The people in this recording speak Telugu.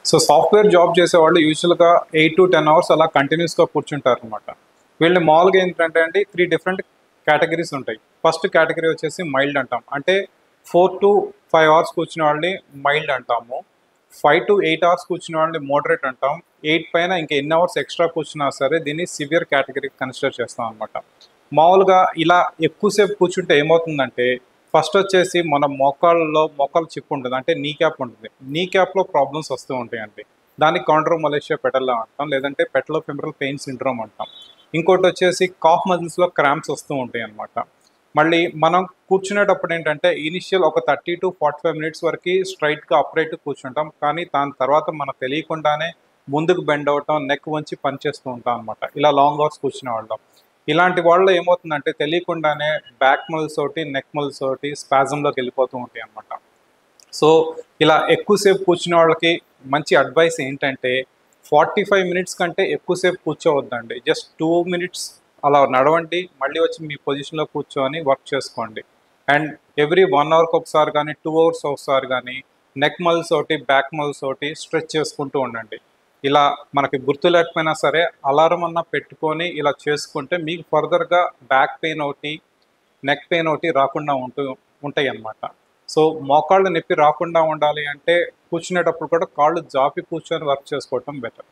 సో సాఫ్ట్వేర్ జాబ్ చేసేవాళ్ళు యూజువల్గా 8 to 10 అవర్స్ అలా కంటిన్యూస్గా కూర్చుంటారు అనమాట. వీళ్ళు మామూలుగా ఏంటంటే అండి 3 డిఫరెంట్ కేటగిరీస్ ఉంటాయి. ఫస్ట్ కేటగిరీ వచ్చేసి మైల్డ్ అంటాం. అంటే 4 to 5 అవర్స్ కూర్చునే వాళ్ళని మైల్డ్ అంటాము. 5 to 8 అవర్స్ కూర్చునే వాళ్ళని మోడరేట్ అంటాం. 8 పైన ఇంకా ఎన్ని అవర్స్ ఎక్స్ట్రా కూర్చున్నా సరే దీన్ని సివియర్ కేటగిరీ కన్సిడర్ చేస్తాం అనమాట. మామూలుగా ఇలా ఎక్కువసేపు కూర్చుంటే ఏమవుతుందంటే ఫస్ట్ వచ్చేసి మన మోకాళ్ళ చిప్ ఉంటుంది, అంటే నీ క్యాప్ ఉంటుంది. నీ క్యాప్లో ప్రాబ్లమ్స్ వస్తూ ఉంటాయండి. దానికి కాండ్రోమలేషియా పెటల్లా అంటాం, లేదంటే పెటలోఫెమరల్ పెయిన్ సిండ్రోమ్ అంటాం. ఇంకోటి వచ్చేసి కాఫ్ మజిల్స్లో క్రాంప్స్ వస్తూ ఉంటాయి అన్నమాట. మళ్ళీ మనం కూర్చునేటప్పుడు ఏంటంటే ఇనిషియల్ ఒక 30 to 45 మినిట్స్ వరకు స్ట్రైట్గా అప్రైట్ కూర్చుంటాం. కానీ దాని తర్వాత మనకు తెలియకుండానే ముందుకు బెండ్ అవటం, నెక్ వంచి పనిచేస్తూ ఉంటాం అనమాట, ఇలా లాంగ్ అవర్స్ కూర్చునే వాళ్ళం. ఇలాంటి వాళ్ళు ఏమవుతుందంటే తెలియకుండానే బ్యాక్ మజిల్స్ ఒకటి, నెక్ మజిల్స్ ఒకటి స్పాజంలోకి వెళ్ళిపోతూ ఉంటాయి అనమాట. సో ఇలా ఎక్కువసేపు కూర్చునే వాళ్ళకి మంచి అడ్వైస్ ఏంటంటే 45 మినిట్స్ కంటే ఎక్కువసేపు కూర్చోవద్దండి. జస్ట్ 2 మినిట్స్ అలా నడవండి, మళ్ళీ వచ్చి మీ పొజిషన్లో కూర్చొని వర్క్ చేసుకోండి. అండ్ ఎవ్రీ 1 అవర్కి ఒకసారి కానీ 2 అవర్స్ ఒకసారి కానీ నెక్ మజిల్స్ ఒకటి, బ్యాక్ మజిల్స్ ఒకటి స్ట్రెచ్ చేసుకుంటూ ఉండండి. ఇలా మనకి గుర్తు లేకపోయినా సరే అలారం అన్నా పెట్టుకొని ఇలా చేసుకుంటే మీకు ఫర్దర్గా బ్యాక్ పెయిన్ ఒకటి, నెక్ పెయిన్ ఒకటి రాకుండా ఉంటాయి అన్నమాట. సో మోకాళ్ళు నొప్పి రాకుండా ఉండాలి అంటే కూర్చునేటప్పుడు కూడా కాళ్ళు జాపి కూర్చొని వర్క్ చేసుకోవటం బెటర్.